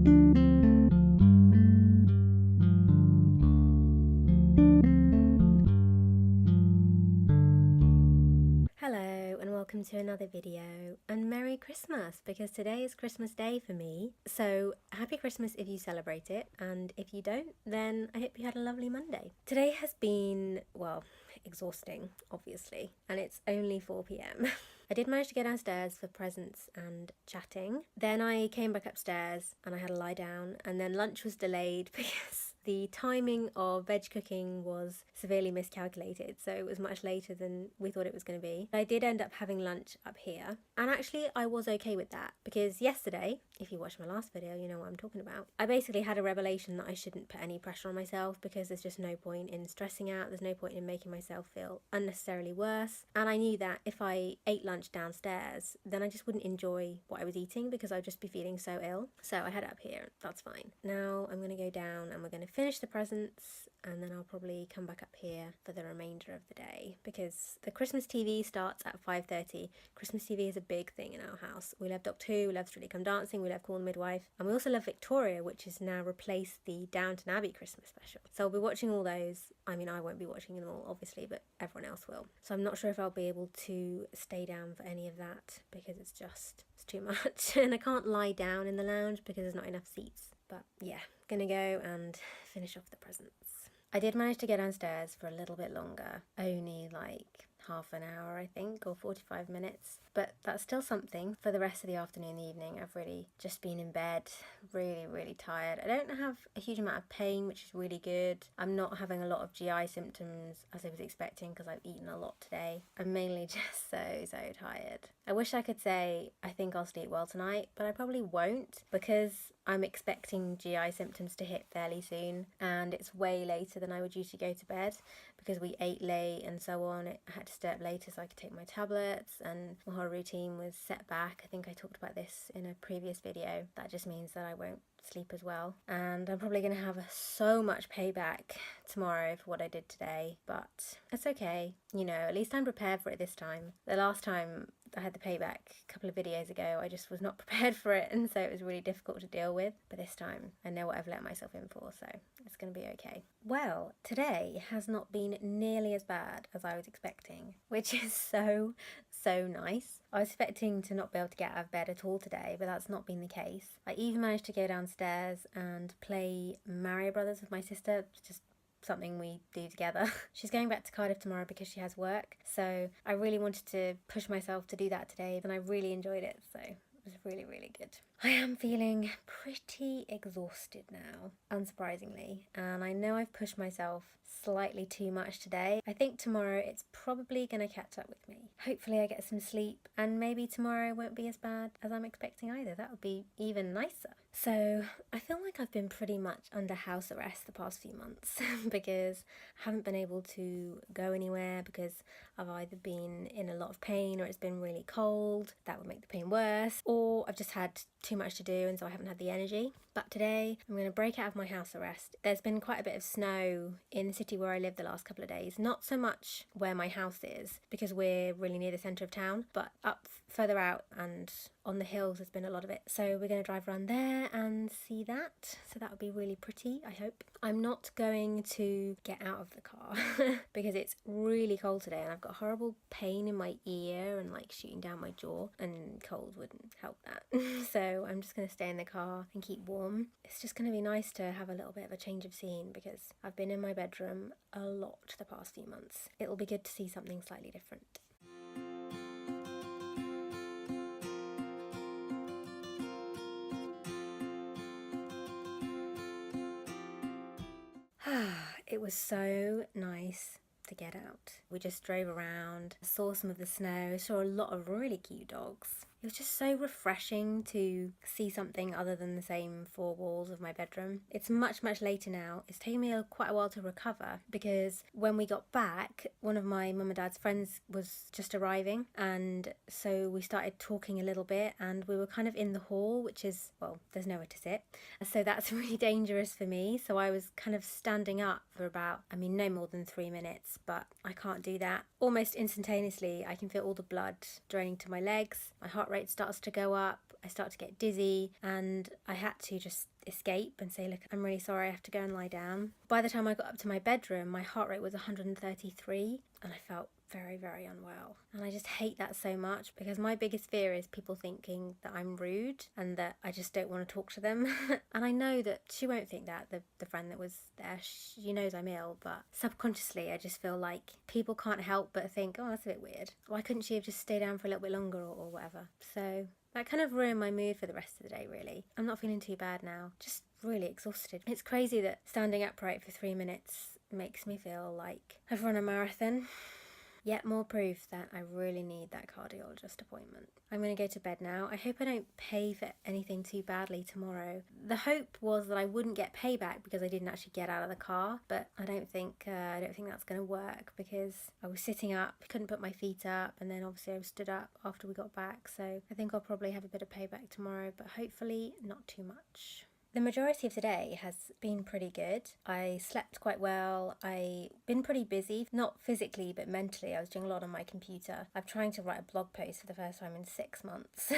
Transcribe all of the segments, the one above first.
Hello and welcome to another video, and Merry Christmas, because today is Christmas Day for me. So happy Christmas if you celebrate it, and if you don't, then I hope you had a lovely Monday. Today has been, well, exhausting, obviously, and it's only 4 p.m. I did manage to go downstairs for presents and chatting. Then I came back upstairs and I had a lie down, and then lunch was delayed because the timing of veg cooking was severely miscalculated, so it was much later than we thought it was going to be. I did end up having lunch up here, and actually I was okay with that, because yesterday, if you watched my last video, you know what I'm talking about. I basically had a revelation that I shouldn't put any pressure on myself, because there's just no point in stressing out, there's no point in making myself feel unnecessarily worse, and I knew that if I ate lunch downstairs, then I just wouldn't enjoy what I was eating, because I'd just be feeling so ill. So I had it up here, that's fine. Now I'm going to go down and we're going to finish the presents, and then I'll probably come back up here for the remainder of the day, because the Christmas TV starts at 5:30. Christmas TV is a big thing in our house. We love Doctor Who, we love Strictly Come Dancing, we love Call the Midwife, and we also love Victoria, which has now replaced the Downton Abbey Christmas special. So I'll be watching all those. I mean, I won't be watching them all, obviously, but everyone else will. So I'm not sure if I'll be able to stay down for any of that, because it's too much. And I can't lie down in the lounge because there's not enough seats. But yeah, gonna go and finish off the presents. I did manage to get downstairs for a little bit longer, only like half an hour I think, or 45 minutes, but that's still something. For the rest of the afternoon and the evening, I've really just been in bed, really tired. I don't have a huge amount of pain, which is really good. I'm not having a lot of GI symptoms as I was expecting, because I've eaten a lot today. I'm mainly just so tired. I wish I could say I think I'll sleep well tonight, but I probably won't, because I'm expecting GI symptoms to hit fairly soon, and it's way later than I would usually go to bed, because we ate late and so on. I had to stay up later so I could take my tablets, and my whole routine was set back. I think I talked about this in a previous video. That just means that I won't sleep as well, and I'm probably going to have so much payback tomorrow for what I did today, but it's okay. You know, at least I'm prepared for it this time. The last time I had the payback a couple of videos ago, I just was not prepared for it, and so it was really difficult to deal with. But this time I know what I've let myself in for, so it's going to be okay. Well, today has not been nearly as bad as I was expecting, which is so nice. I was expecting to not be able to get out of bed at all today, but that's not been the case. I even managed to go downstairs and play Mario Brothers with my sister, just something we do together. She's going back to Cardiff tomorrow because she has work, so I really wanted to push myself to do that today, and I really enjoyed it, so it was really good. I am feeling pretty exhausted now, unsurprisingly, and I know I've pushed myself slightly too much today. I think tomorrow it's probably going to catch up with me. Hopefully I get some sleep, and maybe tomorrow won't be as bad as I'm expecting either. That would be even nicer. So I feel like I've been pretty much under house arrest the past few months because I haven't been able to go anywhere, because I've either been in a lot of pain, or it's been really cold, that would make the pain worse, or I've just had too much to do and so I haven't had the energy. But today I'm going to break out of my house arrest. There's been quite a bit of snow in the city where I live the last couple of days. Not so much where my house is, because we're really near the centre of town, but up further out and on the hills there's been a lot of it. So we're going to drive around there and see that. So that would be really pretty, I hope. I'm not going to get out of the car because it's really cold today, and I've got horrible pain in my ear and like shooting down my jaw, and cold wouldn't help that. So I'm just going to stay in the car and keep warm. It's just going to be nice to have a little bit of a change of scene, because I've been in my bedroom a lot the past few months. It'll be good to see something slightly different. It was so nice to get out. We just drove around, saw some of the snow, saw a lot of really cute dogs. It was just so refreshing to see something other than the same four walls of my bedroom. It's much later now. It's taken me quite a while to recover, because when we got back, one of my mum and dad's friends was just arriving, and so we started talking a little bit, and we were kind of in the hall, which is, well, there's nowhere to sit. So that's really dangerous for me. So I was kind of standing up for about, no more than 3 minutes, but I can't do that. Almost instantaneously, I can feel all the blood draining to my legs. My heart rate starts to go up. I start to get dizzy, and I had to just escape and say, look, I'm really sorry, I have to go and lie down. By the time I got up to my bedroom, my heart rate was 133, and I felt very, very unwell. And I just hate that so much, because my biggest fear is people thinking that I'm rude and that I just don't want to talk to them. And I know that she won't think that, the friend that was there, she knows I'm ill, but subconsciously I just feel like people can't help but think, oh, that's a bit weird. Why couldn't she have just stayed down for a little bit longer or whatever? So that kind of ruined my mood for the rest of the day, really. I'm not feeling too bad now, just really exhausted. It's crazy that standing upright for 3 minutes makes me feel like I've run a marathon. Yet more proof that I really need that cardiologist appointment. I'm going to go to bed now. I hope I don't pay for anything too badly tomorrow. The hope was that I wouldn't get payback because I didn't actually get out of the car, but I don't think that's going to work, because I was sitting up, couldn't put my feet up, and then obviously I was stood up after we got back. So I think I'll probably have a bit of payback tomorrow, but hopefully not too much. The majority of the day has been pretty good. I slept quite well. I've been pretty busy, not physically but mentally. I was doing a lot on my computer. I'm trying to write a blog post for the first time in 6 months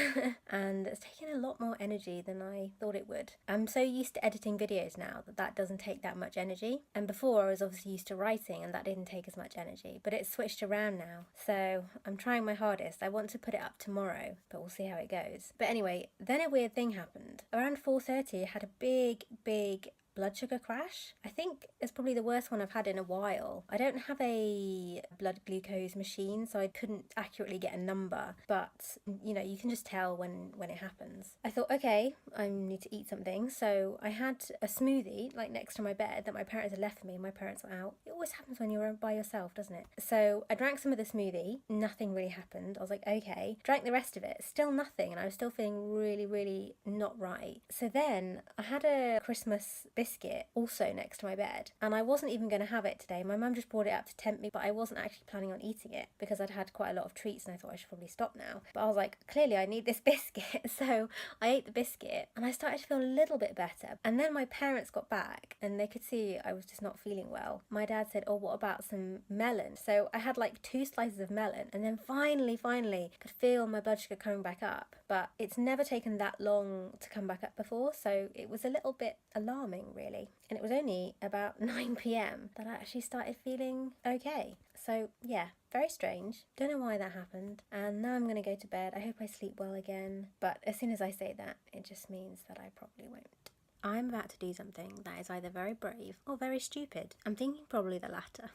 and it's taken a lot more energy than I thought it would. I'm so used to editing videos now that doesn't take that much energy. And before I was obviously used to writing and that didn't take as much energy, but it's switched around now. So I'm trying my hardest. I want to put it up tomorrow, but we'll see how it goes. But anyway, then a weird thing happened. Around 4:30 I had a big blood sugar crash. I think it's probably the worst one I've had in a while. I don't have a blood glucose machine, so I couldn't accurately get a number, but you can just tell when it happens. I thought, okay, I need to eat something, so I had a smoothie like next to my bed that my parents had left for me. My parents were out. It always happens when you're by yourself, doesn't it? So I drank some of the smoothie, nothing really happened. I was like, okay. Drank the rest of it, still nothing, and I was still feeling really, really not right. So then I had a Christmas biscuit also next to my bed, and I wasn't even going to have it today. My mum just brought it up to tempt me, but I wasn't actually planning on eating it because I'd had quite a lot of treats and I thought I should probably stop now. But I was like, clearly I need this biscuit. So I ate the biscuit and I started to feel a little bit better. And then my parents got back and they could see I was just not feeling well. My dad said, oh, what about some melon? So I had like 2 slices of melon, and then finally could feel my blood sugar coming back up. But it's never taken that long to come back up before, so it was a little bit alarming, really. And it was only about 9 p.m. that I actually started feeling okay. So yeah, very strange. Don't know why that happened. And now I'm going to go to bed. I hope I sleep well again. But as soon as I say that, it just means that I probably won't. I'm about to do something that is either very brave or very stupid. I'm thinking probably the latter.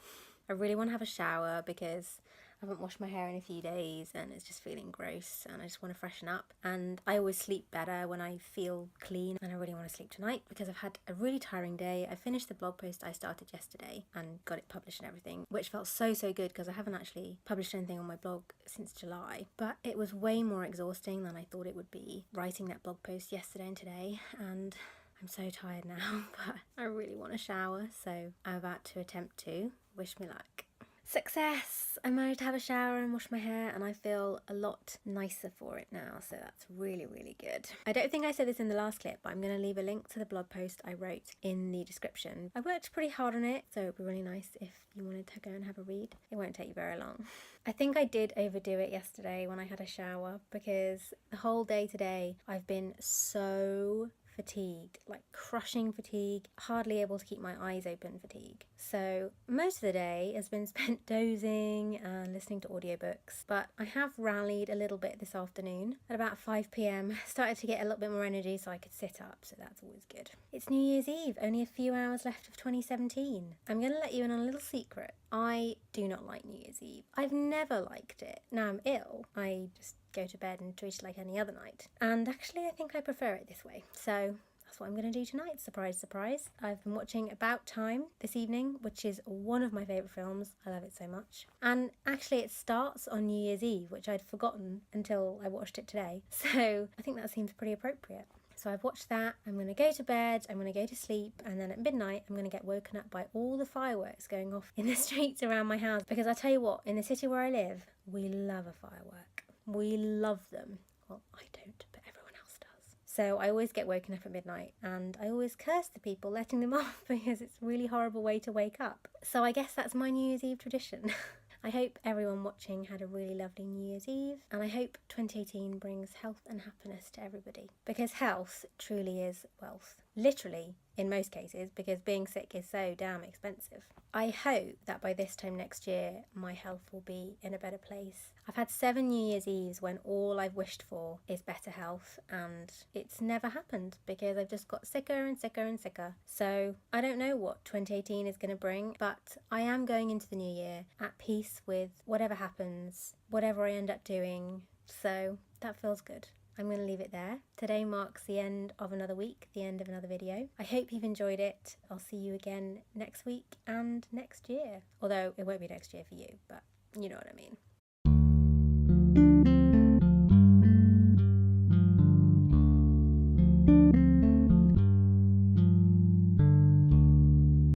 I really want to have a shower because I haven't washed my hair in a few days and it's just feeling gross and I just want to freshen up. And I always sleep better when I feel clean, and I really want to sleep tonight because I've had a really tiring day. I finished the blog post I started yesterday and got it published and everything, which felt so good because I haven't actually published anything on my blog since July. But it was way more exhausting than I thought it would be writing that blog post yesterday and today, and I'm so tired now, but I really want a shower, so I'm about to attempt to. Wish me luck. Success! I managed to have a shower and wash my hair, and I feel a lot nicer for it now, so that's really, really good. I don't think I said this in the last clip, but I'm going to leave a link to the blog post I wrote in the description. I worked pretty hard on it, so it would be really nice if you wanted to go and have a read. It won't take you very long. I think I did overdo it yesterday when I had a shower, because the whole day today I've been so fatigued, like crushing fatigue, hardly able to keep my eyes open fatigue. So most of the day has been spent dozing and listening to audiobooks, but I have rallied a little bit this afternoon. At about 5 p.m, started to get a little bit more energy so I could sit up, so that's always good. It's New Year's Eve, only a few hours left of 2017. I'm going to let you in on a little secret. I do not like New Year's Eve. I've never liked it. Now I'm ill, I just go to bed and treat it like any other night. And actually I think I prefer it this way. So that's what I'm going to do tonight. Surprise, surprise. I've been watching About Time this evening, which is one of my favourite films. I love it so much. And actually it starts on New Year's Eve, which I'd forgotten until I watched it today. So I think that seems pretty appropriate. So I've watched that, I'm going to go to bed, I'm going to go to sleep, and then at midnight I'm going to get woken up by all the fireworks going off in the streets around my house. Because I tell you what, in the city where I live, we love a firework. We love them. Well, I don't, but everyone else does. So I always get woken up at midnight, and I always curse the people letting them off because it's a really horrible way to wake up. So I guess that's my New Year's Eve tradition. I hope everyone watching had a really lovely New Year's Eve, and I hope 2018 brings health and happiness to everybody, because health truly is wealth. Literally, in most cases, because being sick is so damn expensive. I hope that by this time next year, my health will be in a better place. I've had 7 New Year's Eves when all I've wished for is better health, and it's never happened because I've just got sicker and sicker and sicker. So I don't know what 2018 is going to bring, but I am going into the new year at peace with whatever happens, whatever I end up doing. So that feels good. I'm going to leave it there. Today marks the end of another week, the end of another video. I hope you've enjoyed it. I'll see you again next week and next year. Although it won't be next year for you, but you know what I mean.